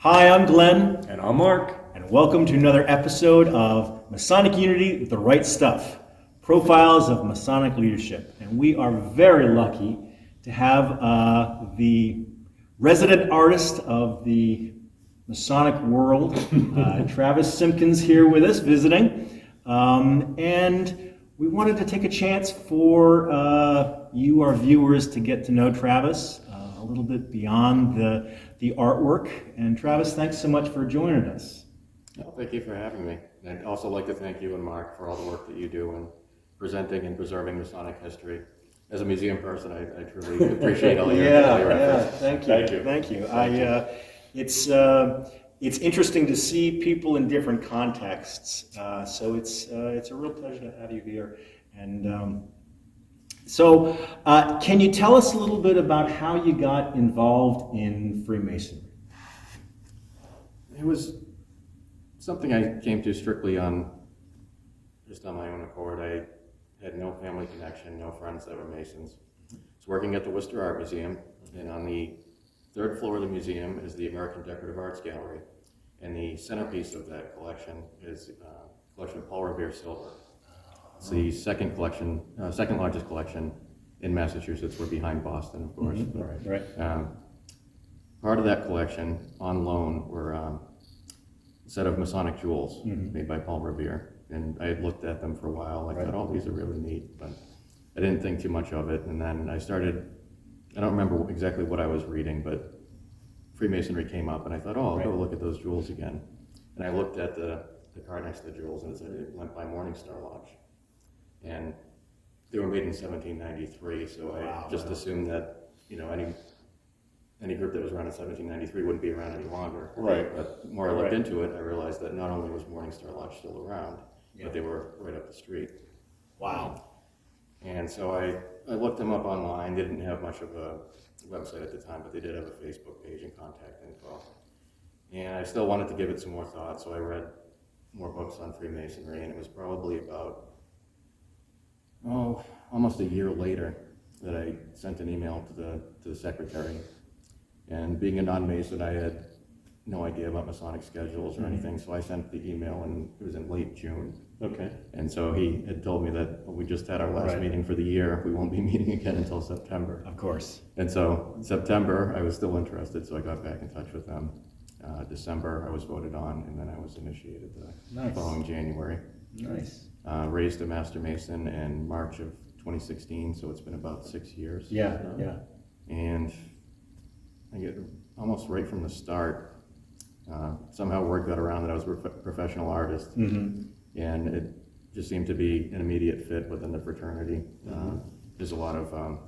Hi, I'm Glenn, And I'm Mark. and welcome to another episode of Masonic Unity, The Right Stuff, Profiles of Masonic Leadership. And we are very lucky to have the resident artist of the Masonic world, Travis Simpkins, here with us visiting. And we wanted to take a chance for you, our viewers, to get to know Travis a little bit beyond the artwork. And Travis, thanks so much for joining us. Well, thank you for having me. And I'd also like to thank you and Mark for all the work that you do in presenting and preserving Masonic history. As a museum person, I truly appreciate all your efforts. Thank you. Thank you. It's interesting to see people in different contexts. So it's a real pleasure to have you here. And so, can you tell us a little bit about how you got involved in Freemasonry? It was something I came to strictly just on my own accord. I had no family connection, no friends that were Masons. I was working at the Worcester Art Museum, and on the third floor of the museum is the American Decorative Arts Gallery. And the centerpiece of that collection is a collection of Paul Revere silver. It's the second largest collection in Massachusetts. We're behind Boston, of course. Mm-hmm. Right. Part of that collection on loan were a set of Masonic jewels made by Paul Revere. And I had looked at them for a while. I thought, oh, these are really neat, but I didn't think too much of it. And then I don't remember exactly what I was reading, but Freemasonry came up, and I thought, oh, I'll go look at those jewels again. And I looked at the card next to the jewels, and it went by Morningstar Lodge. And they were made in 1793, so I just assumed that, any group that was around in 1793 wouldn't be around any longer. Right. But the more I looked into it, I realized that not only was Morningstar Lodge still around, but they were right up the street. Wow. And so I looked them up online. They didn't have much of a website at the time, but they did have a Facebook page and contact info. And I still wanted to give it some more thought, so I read more books on Freemasonry, and it was probably about almost a year later that I sent an email to the secretary. And being a non-Mason, I had no idea about Masonic schedules or anything, so I sent the email, and it was in late June. Okay. And so he had told me that we just had our last meeting for the year. We won't be meeting again until September. Of course. And so in September, I was still interested, so I got back in touch with them. December, I was voted on, and then I was initiated the following January. Nice. Raised a Master Mason in March of 2016, so it's been about 6 years. Yeah. And I get almost right from the start, somehow word got around that I was a professional artist, and it just seemed to be an immediate fit within the fraternity. There's a lot of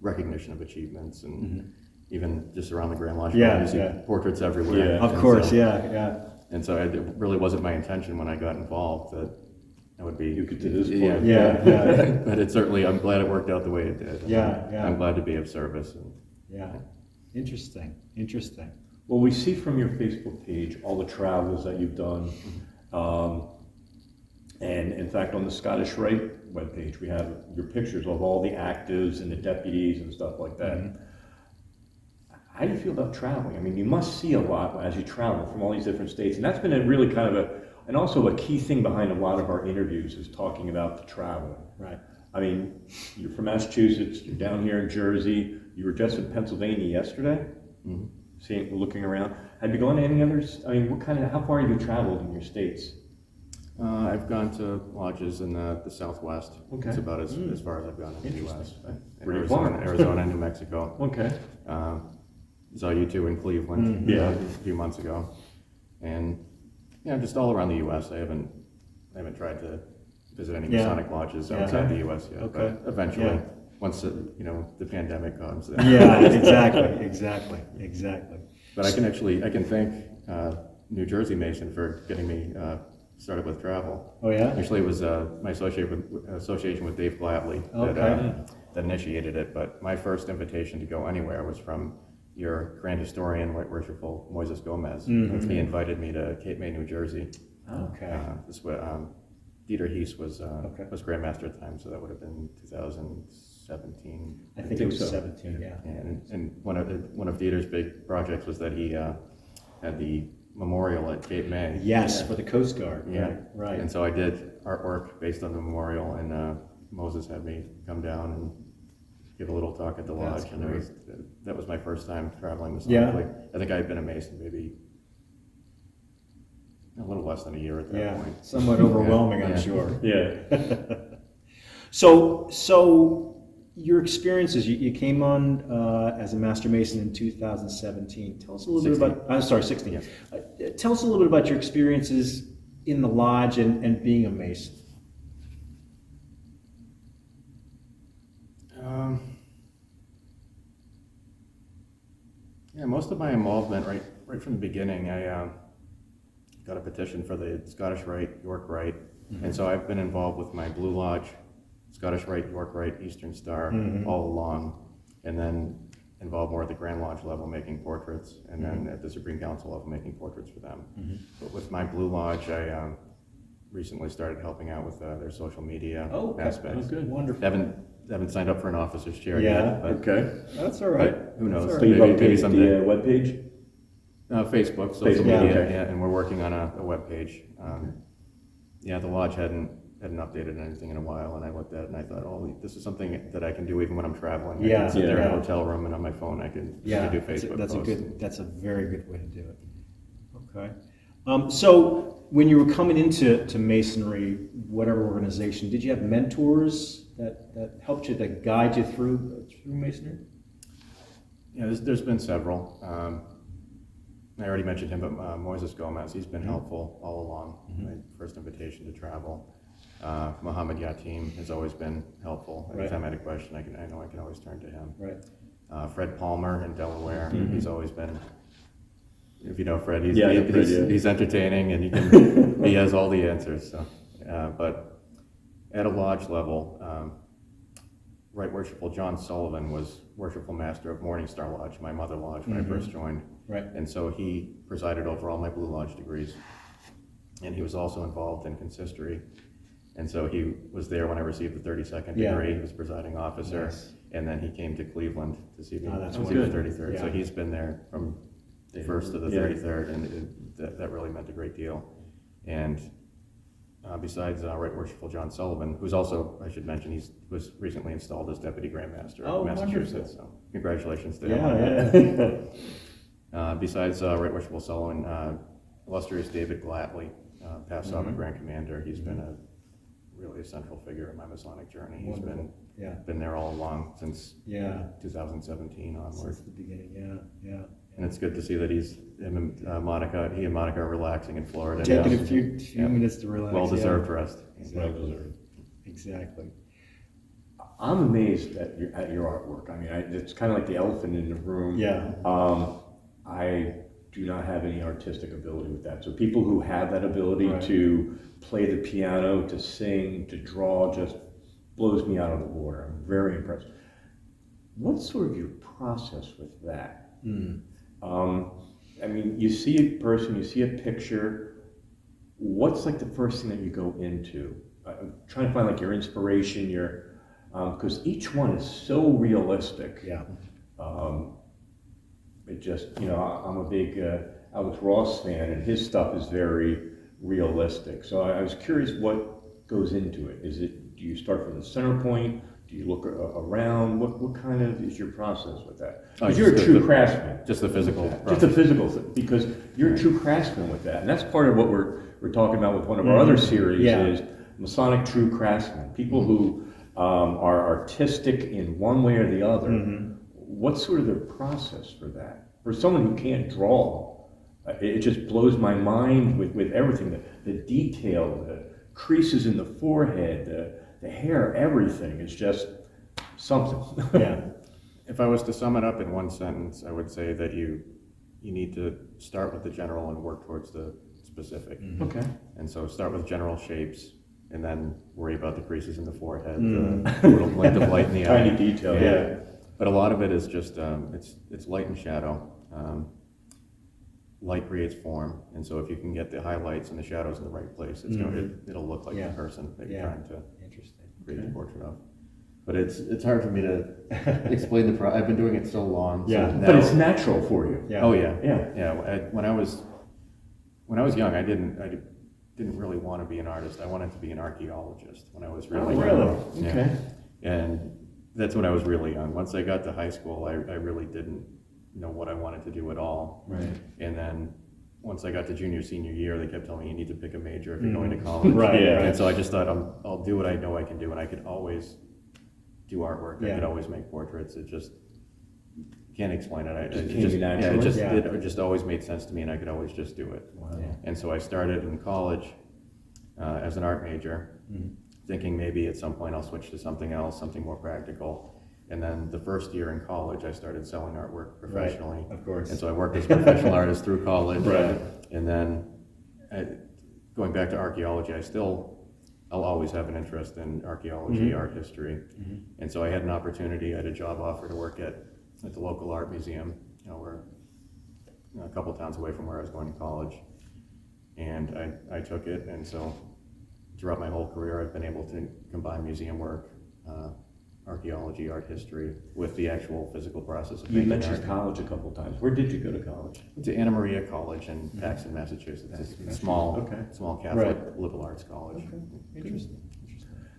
recognition of achievements, and even just around the Grand Lodge, you see portraits everywhere. Yeah. Of course, yeah. And so it really wasn't my intention when I got involved that I would be. You could to this point. Yeah. But it certainly, I'm glad it worked out the way it did. I'm glad to be of service. Yeah. Interesting. Well, we see from your Facebook page all the travels that you've done. And in fact, on the Scottish Rite webpage, we have your pictures of all the actives and the deputies and stuff like that. How do you feel about traveling? I mean, you must see a lot as you travel from all these different states. And that's been a really kind of and also a key thing behind a lot of our interviews is talking about the travel. Right. I mean, you're from Massachusetts, you're down here in Jersey, you were just in Pennsylvania yesterday, looking around. Have you gone to any others? I mean, how far have you traveled in your states? I've gone to lodges in the Southwest. Okay. It's about as far as I've gone in the U.S. Arizona, New Mexico. Okay. Saw you two in Cleveland a few months ago. And just all around the U.S. I haven't tried to visit any Masonic lodges outside the U.S. yet. Okay. But eventually, once the pandemic comes. Yeah, exactly. But I can thank New Jersey Mason for getting me started with travel. Oh yeah. Actually, it was my association with Dave Gladley that initiated it. But my first invitation to go anywhere was from your Grand Historian, Right Worshipful Moises Gomez. He invited me to Cape May, New Jersey. Okay. Dieter Heiss was Grand Master at the time, so that would have been 2017. I think it was 17. Yeah. And one of Dieter's big projects was that he had the memorial at Cape May. Yes, for the Coast Guard. Yeah. Right. And so I did artwork based on the memorial, and Moses had me come down and give a little talk at the That's lodge, and great. that was my first time traveling Masonically. Yeah. I think I had been a Mason maybe a little less than a year at that Yeah, point. somewhat overwhelming, I'm Yeah. sure. Yeah. So your experiences, you came on as a Master Mason in 2017. Tell us a little bit about, 16. Yes. Tell us a little bit about your experiences in the lodge and being a Mason. Yeah, most of my involvement right from the beginning, I got a petition for the Scottish Rite, York Rite, and so I've been involved with my Blue Lodge, Scottish Rite, York Rite, Eastern Star all along, and then involved more at the Grand Lodge level making portraits, and then at the Supreme Council level making portraits for them. But with my Blue Lodge, I recently started helping out with their social media aspects. Oh, good. Wonderful. Haven't signed up for an officer's chair Yeah. yet, but Okay. That's all right. but who knows? That's all So right. you've Maybe updated someday. the webpage? Facebook, social Facebook, media, okay. yeah, and we're working on a web page. Yeah, the lodge hadn't updated anything in a while, and I looked at it and I thought, oh, this is something that I can do even when I'm traveling. I Yeah, can sit there in yeah. a hotel room and on my phone I can do Facebook that's a posts. that's a very good way to do it. Okay. So when you were coming into Masonry, whatever organization, did you have mentors that helped you, that guide you through Masonry? Yeah, there's been several. I already mentioned him, but Moises Gomez, he's been helpful all along. My first invitation to travel. Muhammad Yatim has always been helpful. Right. Anytime I had a question, I know I can always turn to him. Right. Fred Palmer in Delaware, he's always been, if you know Fred, I know Fred, he's entertaining and he has all the answers. So, but at a lodge level, Right Worshipful John Sullivan was Worshipful Master of Morningstar Lodge, my mother lodge, when I first joined. Right. And so he presided over all my Blue Lodge degrees. And he was also involved in consistory. And so he was there when I received the 32nd Yeah. degree. He was presiding officer. Nice. And then he came to Cleveland to see me. Oh, that's receive the good. 33rd. So Yeah. he's been there from the first to the Yeah. 33rd, and that really meant a great deal. And besides Right Worshipful John Sullivan, who's also, I should mention, he was recently installed as Deputy Grand Master Oh, of Massachusetts. wonderful. So congratulations to him. Yeah. Besides Right Worshipful Sullivan, illustrious David Glatley, past Sovereign Grand Commander, he's been a really central figure in my Masonic journey. He's Wonderful. Yeah. been there all along since Yeah. 2017 onward. Since the beginning. Yeah. And it's good to see that he and Monica are relaxing in Florida. Taking now. a few Yeah. minutes to relax. Well-deserved rest. Well deserved. Exactly. I'm amazed at your artwork. I mean, it's kind of like the elephant in the room. Yeah. I do not have any artistic ability with that. So people who have that ability Right. to play the piano, to sing, to draw, just blows me out of the water. I'm very impressed. What's sort of your process with that? I mean, you see a person, you see a picture. What's like the first thing that you go into? I'm trying to find like your inspiration, because each one is so realistic. Yeah. It just, I'm a big Alex Ross fan, and his stuff is very realistic. So I was curious what goes into it. Do you start from the center point? Do you look around? What kind of is your process with that? Because you're a true craftsman. Just the physical. Just a physical thing, because you're a true craftsman with that. And that's part of what we're talking about with one of our other series is Masonic true craftsmen. People who are artistic in one way or the other. What's sort of their process for that? For someone who can't draw, it just blows my mind with everything. The detail, the creases in the forehead, the hair, everything is just something. Yeah. If I was to sum it up in one sentence, I would say that you need to start with the general and work towards the specific. Okay. And so start with general shapes, and then worry about the creases in the forehead, the little glint of light in the eye. Tiny detail, yeah. But a lot of it is just it's light and shadow. Light creates form, and so if you can get the highlights and the shadows in the right place, it'll look like the person that you're trying to Interesting. create the portrait of. But it's hard for me to explain the I've been doing it so long. Yeah. So But it's natural for you. Yeah. Oh yeah. Yeah. When I was young, I didn't really want to be an artist. I wanted to be an archaeologist when I was really young. Really? Yeah. Okay. And that's when I was really young. Once I got to high school, I really didn't know what I wanted to do at all. Right. And then once I got to junior, senior year, they kept telling me you need to pick a major if you're going to college. Right, yeah. And so I just thought I'll do what I know I can do, and I could always do artwork. I could always make portraits. It just can't explain it. It just always made sense to me, and I could always just do it. Wow. And so I started in college as an art major, thinking maybe at some point I'll switch to something else, something more practical. And then the first year in college, I started selling artwork professionally. Right, of course. And so I worked as a professional artist through college. Right. And then going back to archaeology, I'll always have an interest in archaeology, art history. And so I had an opportunity, I had a job offer to work at the local art museum. We're a couple towns away from where I was going to college. And I took it, and so throughout my whole career, I've been able to combine museum work, archaeology, art history, with the actual physical process of You making mentioned art. college a couple times. Where did you go to college? Went to Anna Maria College in Paxton, Massachusetts. It's a small Catholic liberal arts college. Interesting.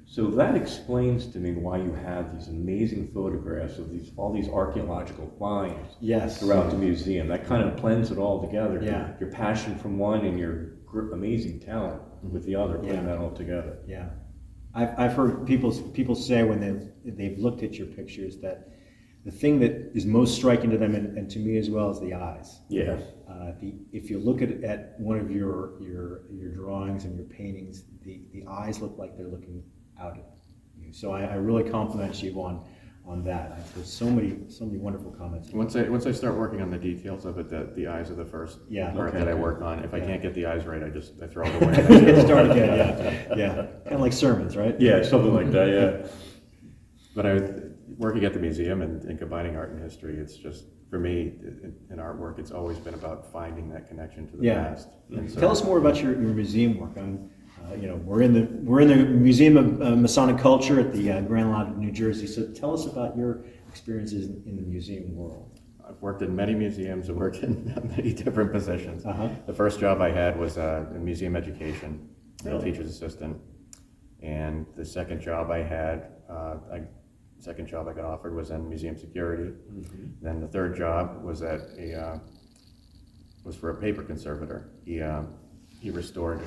So that explains to me why you have these amazing photographs of all these archaeological finds throughout the museum. That kind of blends it all together. Yeah. Your passion from one and your amazing talent with the other, putting that all together. Yeah. I've heard people say when they've looked at your pictures that the thing that is most striking to them, and to me as well, is the eyes. Yeah. If you look at one of your drawings and your paintings, the eyes look like they're looking out at you. So I really compliment you on that. There's so many wonderful comments. Once I start working on the details of it, the eyes are the first part that I work on. If I can't get the eyes right, I throw it away. Start again, yeah. Kind of like sermons, right? Yeah, something like that, yeah. But working at the museum and combining art and history, it's just, for me, in artwork, it's always been about finding that connection to the past. And so, Tell us more about your museum work. We're in the Museum of Masonic Culture at the Grand Lodge of New Jersey. So tell us about your experiences in the museum world. I've worked in many museums and worked in many different positions. Uh-huh. The first job I had was in museum education, a teacher's assistant. And the second job I had, I got offered was in museum security. Then the third job was was for a paper conservator. He restored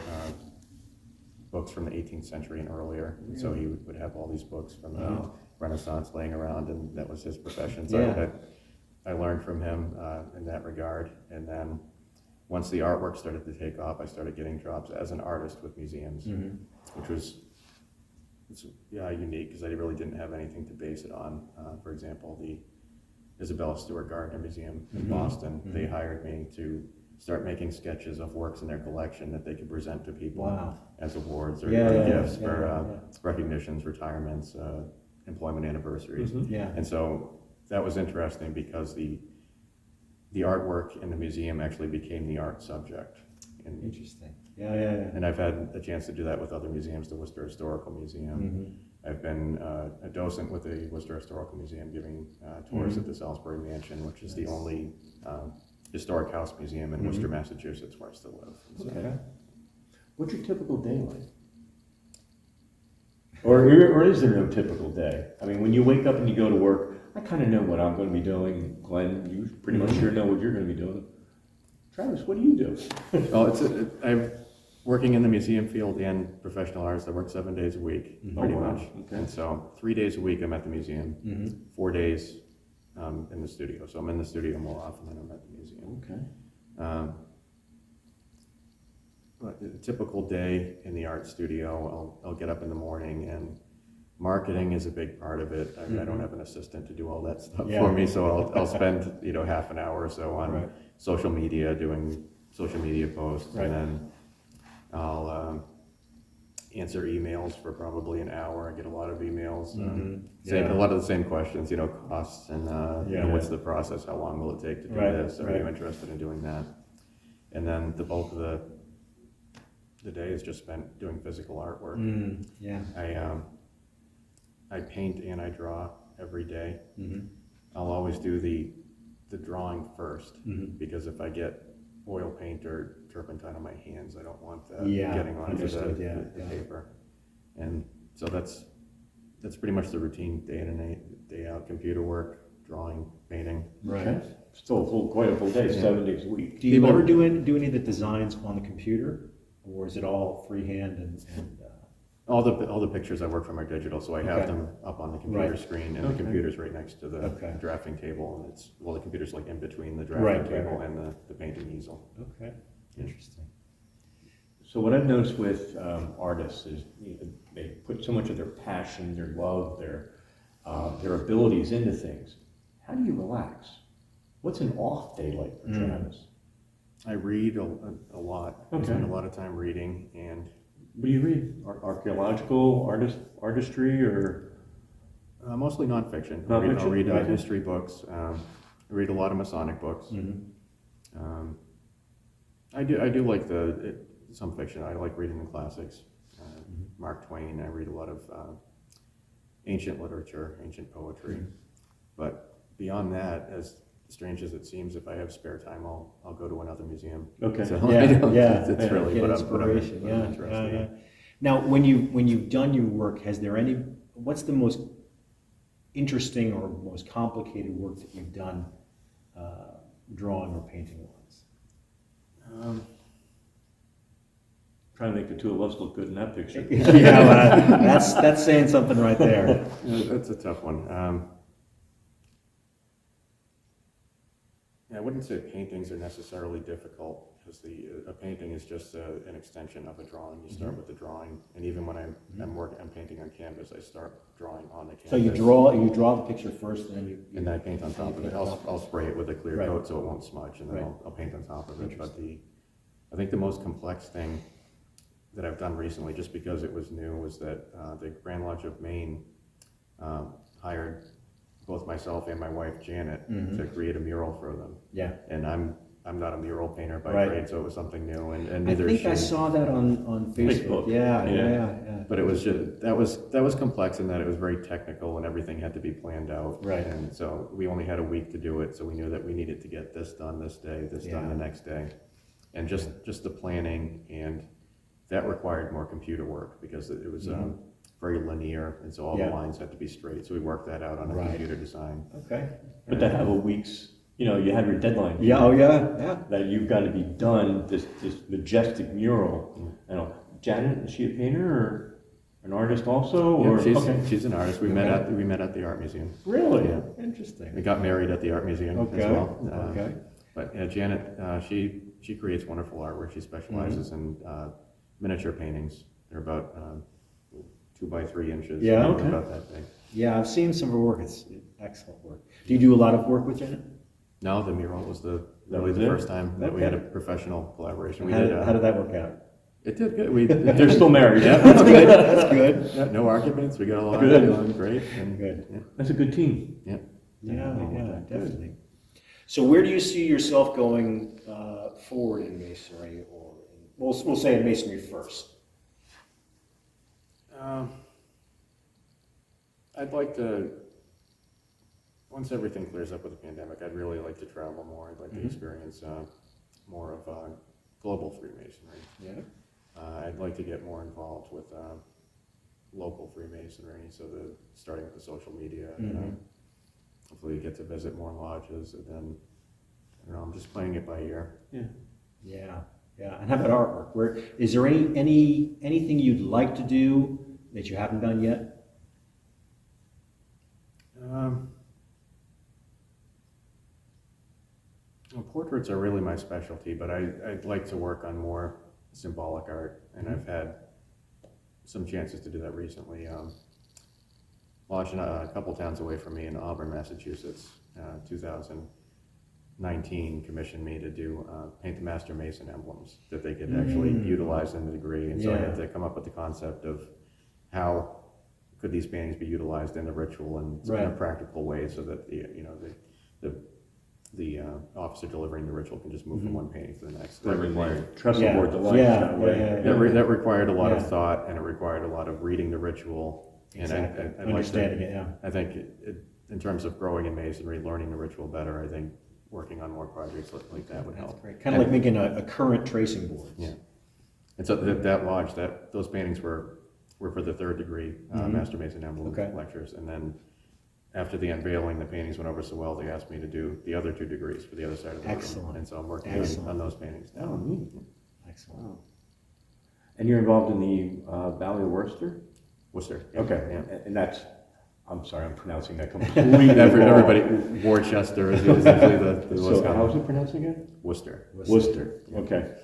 books from the 18th century and earlier. And so he would have all these books from the Renaissance laying around, and that was his profession. So I learned from him in that regard. And then once the artwork started to take off, I started getting jobs as an artist with museums, which was unique because I really didn't have anything to base it on. For example, the Isabella Stewart Gardner Museum in Boston, they hired me to start making sketches of works in their collection that they could present to people as awards or gifts for recognitions, retirements, employment anniversaries. And so that was interesting because the artwork in the museum actually became the art subject. And Interesting. And I've had a chance to do that with other museums, the Worcester Historical Museum. I've been a docent with the Worcester Historical Museum, giving tours at the Salisbury Mansion, which is the only historic house museum in Worcester, Massachusetts, where I still live. So, Okay. What's your typical day like? Or is there no typical day? I mean, when you wake up and you go to work, I kind of know what I'm going to be doing. Glenn, you pretty much sure know what you're going to be doing. Travis, what do you do? I'm working in the museum field and professional artists. I work 7 days a week, pretty much. Okay. And so 3 days a week I'm at the museum, 4 days in the studio. So I'm in the studio more often than I'm at the museum. Okay. But a typical day in the art studio, I'll get up in the morning, and marketing is a big part of it. I don't have an assistant to do all that stuff for me, so I'll spend half an hour or so on social media, doing social media posts, and then I'll answer emails for probably an hour. I get a lot of emails, a lot of the same questions, costs and what's the process, how long will it take to do this, are you interested in doing that? And then the bulk of the day is just spent doing physical artwork. I paint and I draw every day. Mm-hmm. I'll always do the drawing first, Mm-hmm. because if I get oil paint or turpentine on my hands, I don't want that Yeah, getting onto understood, the yeah. paper. And so that's pretty much the routine, day in and day out, computer work, drawing, painting. Right. Okay. Still quite a full day, Yeah. 7 days a week. Do you ever do any of the designs on the computer, or is it all freehand and All the pictures I work from are digital, so I have Okay. them up on the computer Right. screen, and Okay. the computer's right next to the Okay. drafting table, and the computer's like in between the Right, drafting right, table right. and the painting easel. Okay, interesting. So what I've noticed with artists is they put so much of their passion, their love, their abilities into things. How do you relax? What's an off day like for Travis? I read a lot. I Okay. spend a lot of time reading, and What do you read? Archaeological, artistry, or? mostly nonfiction. Nonfiction? I'll read Okay. history books. I read a lot of Masonic books. Mm-hmm. I do like some fiction. I like reading the classics. Mark Twain. I read a lot of ancient literature, ancient poetry. But beyond that, as strange as it seems, if I have spare time, I'll go to another museum. Okay. So Yeah, it's really get what I'm inspiration. what I'm Yeah, interested in. yeah. Now, when you've done your work, what's the most interesting or most complicated work that you've done, drawing or painting wise? Trying to make the two of us look good in that picture. Yeah, well, that's saying something right there. Yeah, that's a tough one. I wouldn't say paintings are necessarily difficult, because a painting is just an extension of a drawing. You start with the drawing, and even when I'm painting on canvas, I start drawing on the canvas. So you draw the picture first, and then you and then I paint on top of it. I'll spray it with a clear Right. coat so it won't smudge, and then Right. I'll paint on top of it. But I think the most complex thing that I've done recently, just because it was new, was that the Grand Lodge of Maine hired both myself and my wife Janet to create a mural for them. Yeah. And I'm not a mural painter by Right. trade, so it was something new, and I neither think is I she. saw that on Facebook. Facebook. Yeah. Yeah. But it was just that was complex in that it was very technical, and everything had to be planned out. Right. And so we only had a week to do it, so we knew that we needed to get this done this day, this done the next day, and just the planning, and that required more computer work because it was very linear, and so all the lines had to be straight. So we worked that out on a computer design. Okay. But to have a week's, you have your deadline. Yeah. Oh yeah. That you've got to be done, this majestic mural. I don't know, Janet, is she a painter or an artist also? Or She's an artist. We met at the art museum. Really? Yeah. Interesting. We got married at the art museum Okay. as well. Okay. But yeah, Janet, she creates wonderful artwork. She specializes in miniature paintings. They're about 2 by 3 inches. Yeah, They're okay. about that big. Yeah, I've seen some of her work. It's excellent work. Do you do a lot of work with Janet? No, the mural was really was the it? first time that we Okay. had a professional collaboration. We How did that work out? It did good. They're still married. Yeah, That's good. That's good. yeah, no arguments. We got along Good. along great. And, Good. Yeah, That's a good team. yeah. Yeah, definitely. So, where do you see yourself going forward in masonry, or we'll say in masonry first? I'd like to, once everything clears up with the pandemic, I'd really like to travel more. I'd like to experience more of global Freemasonry. Yeah. I'd like to get more involved with local Freemasonry, so starting with the social media, hopefully get to visit more lodges, and then, I don't know, I'm just playing it by ear. Yeah. Yeah. And how about artwork? Where is there anything you'd like to do that you haven't done yet? Well, portraits are really my specialty, but I'd like to work on more symbolic art, and I've had some chances to do that recently. Lodge in a couple towns away from me in Auburn, Massachusetts, 2019 commissioned me to do paint the Master Mason emblems that they could actually utilize in the degree, and so I had to come up with the concept of how could these paintings be utilized in the ritual in a practical way, so that the officer delivering the ritual can just move from one painting to the next. That required Trestle board the lights that way. that required a lot of thought, and it required a lot of reading the ritual Exactly. I like Understanding it, yeah. I think in terms of growing in Masonry, learning the ritual better, I think working on more projects like that would That's help. great. Kind of like making a current tracing board. Yeah. And so that lodge, those paintings were for the third degree Master Mason Emblem lectures. And then after the unveiling, the paintings went over so well, they asked me to do the other 2 degrees for the other side of the Excellent. room. And so I'm working on those paintings now. Oh, neat. Excellent. Wow. And you're involved in the Valley of Worcester? Worcester. Okay, Yeah. and that's, I'm sorry, I'm pronouncing that completely Everybody, Worcester is usually the So how's it pronounced again? Worcester. Worcester, okay.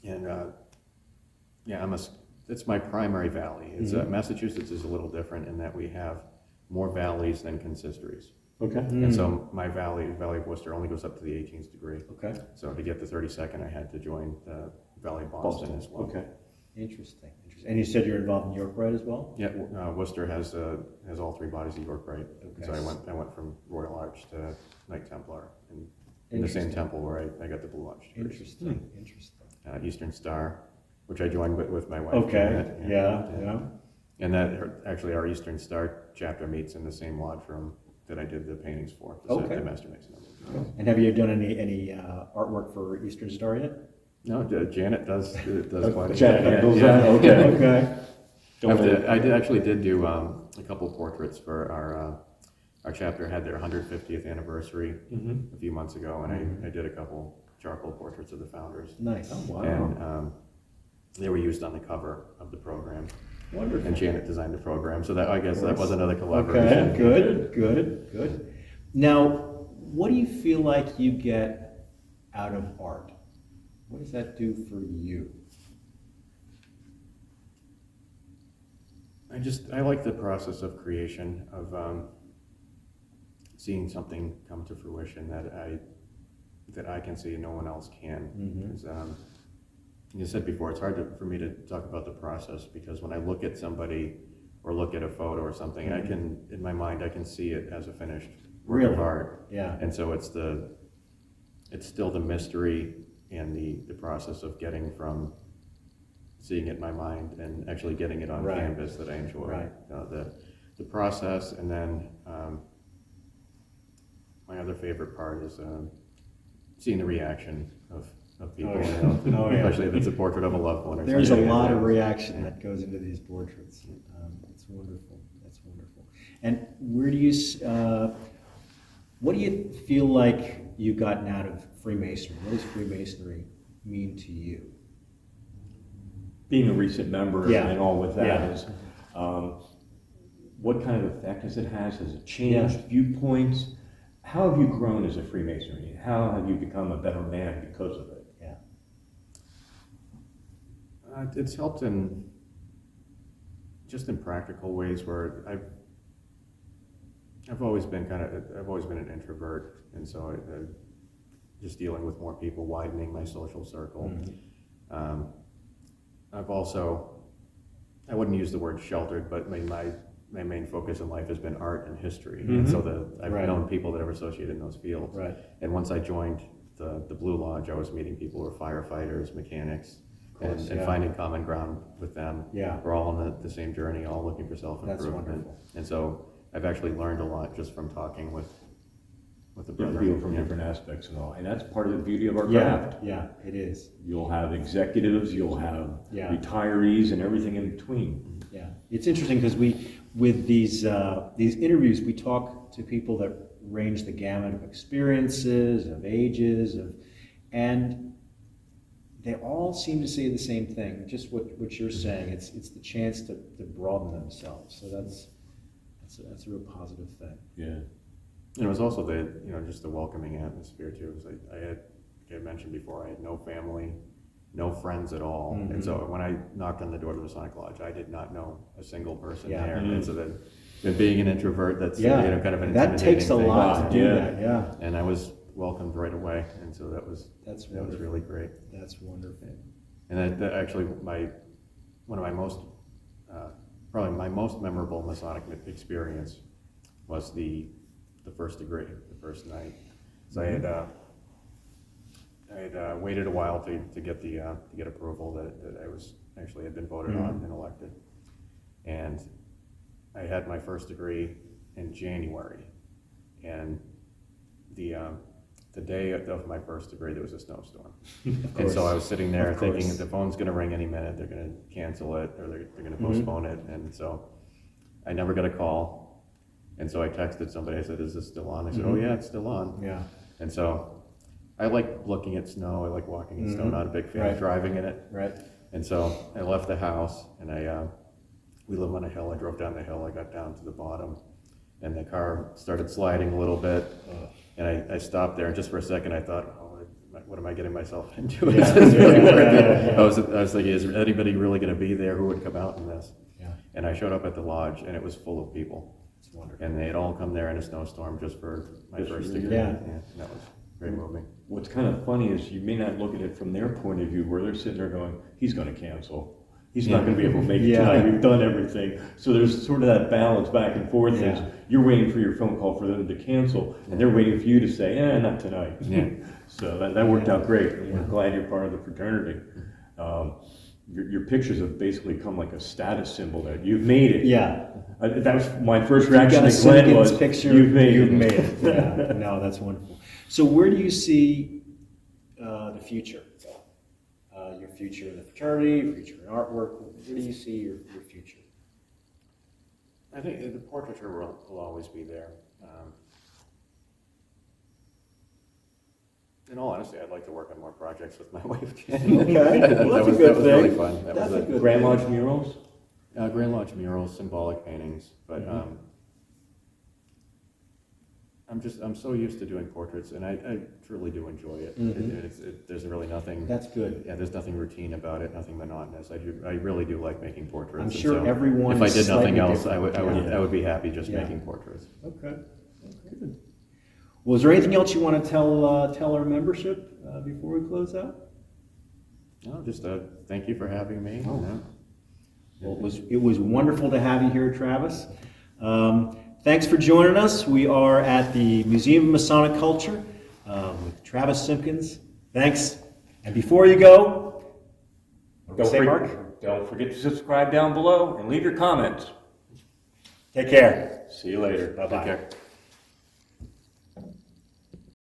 And yeah, it's my primary valley. It's Massachusetts is a little different in that we have more valleys than consistories. Okay. And so my Valley of Worcester only goes up to the 18th degree. Okay. So to get the 32nd, I had to join the Valley of Boston as well. Okay. Interesting. And you said you're involved in York Rite as well? Yeah, Worcester has all 3 bodies of York Rite. Okay. So I went from Royal Arch to Knight Templar, and in the same temple where I got the Blue Arch degree. Interesting. Interesting. Eastern Star, which I joined with my wife. Okay. Janet, Yeah. And that actually our Eastern Star chapter meets in the same lodge room that I did the paintings for, the Master Mason. And have you done any artwork for Eastern Star yet? No, Janet does quite a Janet bit. handles Yeah. that? Okay. Okay. I did do a couple portraits for our chapter had their 150th anniversary a few months ago, and I did a couple charcoal portraits of the founders. Nice. Oh, wow. And they were used on the cover of the program. Wonderful. And Janet designed the program, so that I guess that was another collaboration. Okay, good. Now, what do you feel like you get out of art? What does that do for you? I like the process of creation, of seeing something come to fruition that I can see and no one else can. Mm-hmm. You said before, it's hard for me to talk about the process because when I look at somebody or look at a photo or something, in my mind, I can see it as a finished work of art. Yeah. And so it's still the mystery and the process of getting from seeing it in my mind and actually getting it on canvas that I enjoy. Right. The process, and then my other favorite part is seeing the reaction of people, especially if it's a portrait of a loved one. There's a lot of reaction that goes into these portraits. It's wonderful. That's wonderful. And where do you, what do you feel like you've gotten out of Freemasonry? What does Freemasonry mean to you? Being a recent member and all with that is, Yeah. what kind of effect has it changed viewpoints? How have you grown as a Freemasonry? How have you become a better man because of it? Yeah. It's helped in practical ways where I've always been an introvert, and so just dealing with more people, widening my social circle. Mm-hmm. I wouldn't use the word sheltered, but my main focus in life has been art and history, and so I've known people that are associated in those fields. Right. And once I joined the Blue Lodge, I was meeting people who were firefighters, mechanics, and finding common ground with them. Yeah. We're all on the same journey, all looking for self-improvement. That's wonderful. And so I've actually learned a lot just from talking with the brethren. People from different aspects and all. And that's part of the beauty of our craft. Yeah, it is. You'll have executives, you'll have retirees, and everything in between. Yeah, it's interesting because with these interviews, we talk to people that range the gamut of experiences, of ages, and they all seem to say the same thing. Just what you're saying. It's the chance to broaden themselves. So that's a real positive thing. Yeah. And it was also just the welcoming atmosphere too. Because like I mentioned before, I had no family, no friends at all. Mm-hmm. And so when I knocked on the door to the Masonic Lodge, I did not know a single person there. Mm-hmm. And so then being an introvert, that's kind of an that takes a intimidating lot thing. to do that. Yeah, And I was welcomed right away, and so that was really great. That's wonderful. And that actually probably my most memorable Masonic experience was the first degree, the first night. So I had waited a while to get approval that I had been voted on and elected, and I had my first degree in January, and the day of my first degree, there was a snowstorm. And so I was sitting there thinking the phone's going to ring any minute, they're going to cancel it, or they're going to postpone it. And so I never got a call. And so I texted somebody, I said, is this still on? They said, oh yeah, it's still on. Yeah. And so I like looking at snow, I like walking in snow, not a big fan of driving in it. Right. And so I left the house, and we live on a hill, I drove down the hill, I got down to the bottom, and the car started sliding a little bit. And I stopped there, and just for a second I thought, oh, what am I getting myself into? Is this really worth it? I was thinking, is anybody really going to be there who would come out in this? Yeah. And I showed up at the lodge, and it was full of people. It's wonderful. And they had all come there in a snowstorm just for my first degree. Yeah. And that was very moving. What's kind of funny is you may not look at it from their point of view, where they're sitting there going, he's going to cancel. He's not going to be able to make it tonight. We've done everything. So there's sort of that balance back and forth. Is you're waiting for your phone call for them to cancel, and they're waiting for you to say, not tonight. Yeah. So that worked out great. And we're glad you're part of the fraternity. Your pictures have basically come like a status symbol that you've made it. Yeah. That was my first reaction to Glenn Simpkins was, picture, you've made it. Yeah. No, that's wonderful. So where do you see the future? Your future in the fraternity, your future in artwork. Where do you see your future? I think the portraiture will always be there. In all honesty, I'd like to work on more projects with my wife. Okay, well, that's a good thing. Really fun. That was good Grand Lodge murals? Grand Lodge murals, symbolic paintings, but I'm so used to doing portraits, and I truly do enjoy it. There's really nothing. That's good. Yeah, there's nothing routine about it, nothing monotonous. I really do like making portraits. I'm sure everyone. If I did nothing else, different. I would be happy just making portraits. Okay. Good. Well, is there anything else you want to tell our membership before we close out? No, just thank you for having me. Well, it was wonderful to have you here, Travis. Thanks for joining us. We are at the Museum of Masonic Culture with Travis Simpkins. Thanks. And before you go, Don't forget to subscribe down below and leave your comments. Take care. See you later. Bye-bye. Take care.